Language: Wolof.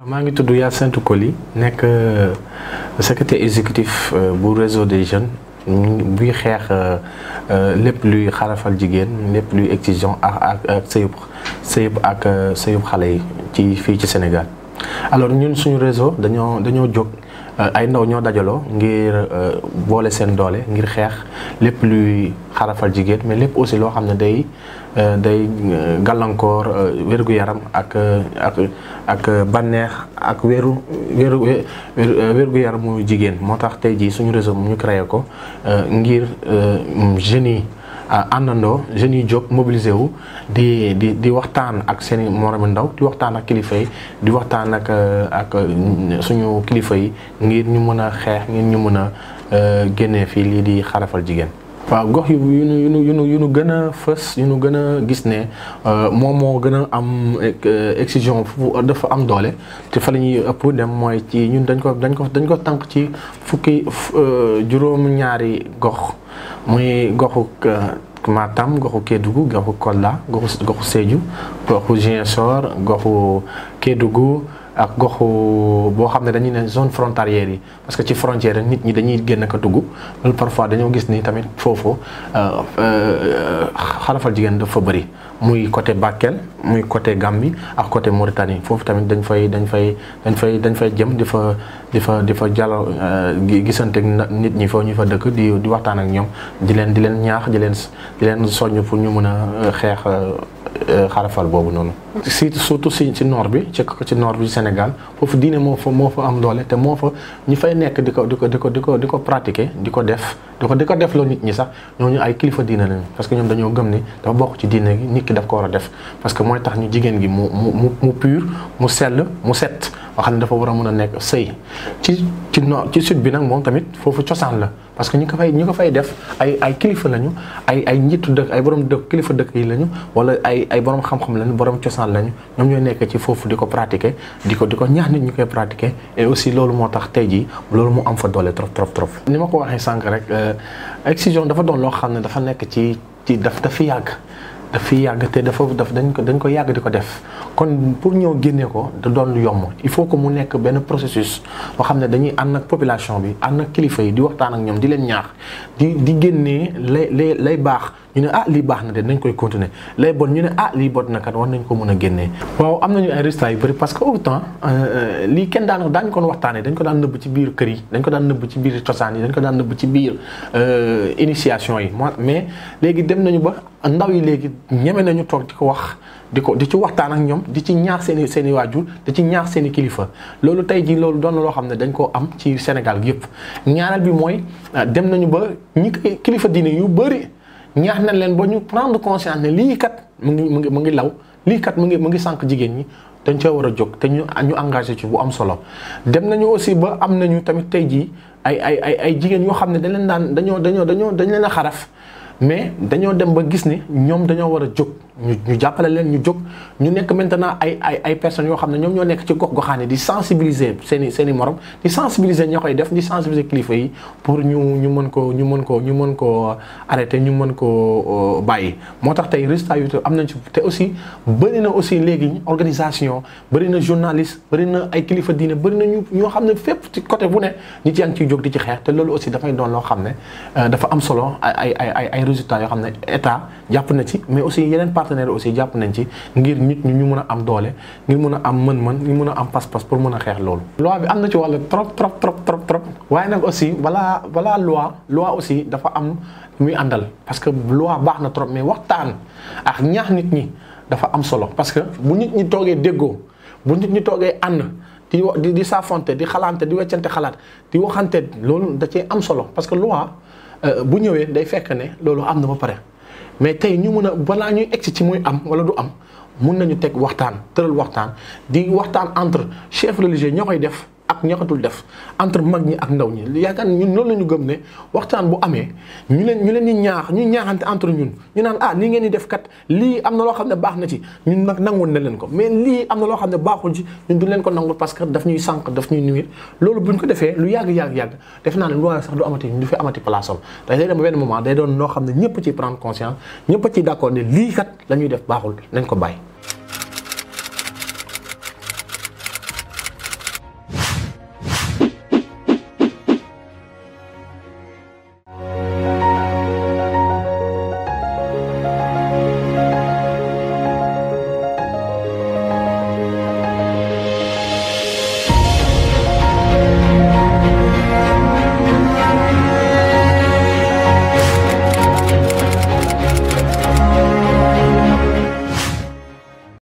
maa ngi tudd Hyacinthe Coly nekk secrétaire exécutif bu réseau des jeunes buy xeex lépp luy xarafal jigéen lépp luy exigeant ak sëyub xale yi ci fii ci Sénégal. alors ñun suñu réseau dañoo jóg ay ndaw ñoo dajaloo ngir boole seen doole ngir xeex lépp luy xarafal jigéen mais lépp aussi loo xam ne day gàllankoor wér-gu-yaram ak bànneex ak wér-gu-yaramu jigéen. moo tax tey jii suñu réseau ñu créé ko ngir jeunes yi àndandoo jeunes yi jóg mobilisé wu di waxtaan ak seen i moromu ndaw di waxtaan ak kilifa yi di waxtaan ak suñu kilifa yi ngir ñu mën a xeex ngir ñu mën a génnee fii lii di xarafal jigéen. waaw gox yu nu gën a fës yu nu gën a gis ne moom moo gën a am excision dafa am doole te fa la ñuy ëpp dem mooy ci ñun dañ ko tànk ci fukki juróom-ñaari gox muy goxu Matam goxu Kédougou goxu Kolda goxu Sédhiou goxu Ziguinchor goxu Kédougou ak goxu boo xam ne dañuy ne zone frontalière yi parce que ci frontière nit ñi dañuy génn ko dugg loolu parfois dañoo gis ni tamit foofu xarafal jigéen dafa bëri muy côté Bakel muy côté Gambie ak côté Mauritanie foofu tamit dañ fay jëm di fa jàll gisante nit ñi foofu ñu fa dëkk di waxtaan ak ñoom di leen ñaax di leen soññ pour ñu mën a xeex xarafal boobu noonu. surtout ci nord bi ci nord bi Sénégal foofu diine moo fa am doole te moo fa ñi fay nekk di ko pratiquer di ko def loo nit ñi sax ñooñu ay kilifa diine lañu parce que ñoom dañoo gëm ni dafa bokk ci diine gi nit ki daf ko war a def parce que mooy tax ñu jigéen gi mu pur mu sell mu set nga xam ne dafa war a mën a nekk sëy ci sud bi nag moom tamit foofu cosaan la parce que ñu ko fay def ay kilifa lañu ay njiitu dëkk ay borom dëkk kilifa dëkk yi lañu wala ay borom xam-xam lañu borom cosaan lañu ñoom ñooy nekk ci foofu di ko pratiquer di ko ñaax nit ñu koy pratiquer et aussi loolu moo tax tey jii loolu mu am fa doole trop. ni ma ko waxee sànq rek excision dafa doon loo xam ne dafa nekk dafi yàgg te dañ ko yàgg di ko def kon pour ñëw génne ko da doon lu yomb il faut que mu nekk benn processus boo xam ne dañuy ànd ak population bi ànd ak kilifa yi di waxtaan ak ñoom di leen ñaax di génnee lay baax ñu ne lii baax na de nañ koy continuer lay bon ñu ne lii bon na kat war nañ ko mën a génnee. waaw am nañu ay résultats yu bëri parce que autant lii kenn daañu ko waxtaanee dañ ko daan nëbb ci biir kër yi dañ ko daan nëbb ci biir cosaan yi dañ ko daan nëbb ci biir initiation yi mais léegi dem nañu ba ndaw yi léegi ñeme nañu toog di ko wax di ci waxtaan ak ñoom di ci ñaax seen i waajur di ci ñaax seen i kilifa loolu tey jii loolu doon na loo xam ne dañ koo am ci Sénégal gi yëpp. ñaareel bi mooy dem nañu ba kilifa diine yu bëri ñaax nañ leen ba ñu prendre conscience ne lii kat mu ngi law lii kat mu ngi sànq jigéen ñi dañ cee war a jóg te ñu engagé ci bu am solo. dem nañu aussi ba am nañu tamit tey jii ay jigéen yoo xam ne dañ leen a xaraf mais dañoo dem ba gis ni ñoom dañoo war a jóg ñu jàppale leen ñu jóg ñu nekk maintenant ay personnes yoo xam ne ñoom ñoo nekk ci gox-goxaan yi di sensibiliser seen i morom di sensibiliser ñoo koy def di sensibiliser kilifa yi pour ñu mën ko arrêter ñu mën ko bàyyi. moo tax tey résultat yu am nañ ci te aussi bëri na aussi léegi organisation bëri na journaliste bëri na ay kilifa diine bëri na ñoo xam ne fépp ci côté bu ne nit yaa ngi ciy jóg di ci xeex te loolu aussi dafay doon loo xam ne dafa am solo ay résultats yoo xam ne état jàpp na ci mais aussi yeneen partenaires aussi jàpp nañ ci ngir nit ñu mën a am doole ngir mën a am mën-mën ñu mën a am pas-pas pour mën a xeex loolu. loi bi am na ci wàllu trop waaye nag aussi balaa loi aussi dafa am muy àndal parce que loi baax na trop mais waxtaan ak ñaax nit ñi dafa am solo parce que bu nit ñi toogee déggoo bu nit ñi toogee ànd di saafonte di xalaante di weccante xalaat di waxante loolu da cee am solo parce que loi bu ñëwee day fekk ne loolu am na ba pare mais tey ñu mën a balaa ñuy egsi ci muy am wala du am mun nañu teg waxtaan tëral waxtaan di waxtaan entre chef religieux ñoo koy def ak ñaxatul def entre mag ñi ak ndaw ñi yaakaar ñun loolu la ñu gëm ne waxtaan bu amee ñu leen di ñaax ñuy ñaaxante entre ñun ñu naan lii ngeen di def kat lii am na loo xam ne baax na ci ñun nag nangoon na leen ko mais lii am na loo xam ne baaxul ci ñun du leen ko nangul parce que daf ñuy sànq daf ñuy nuyu loolu buñ ko defee lu yàgg def naa ne loi sax du fi amati place am day dem ba benn moment day doon loo xam ne ñëpp ci prendre conscience ñëpp ci d'accord ne lii kat la ñuy def baaxul nañ ko bàyyi.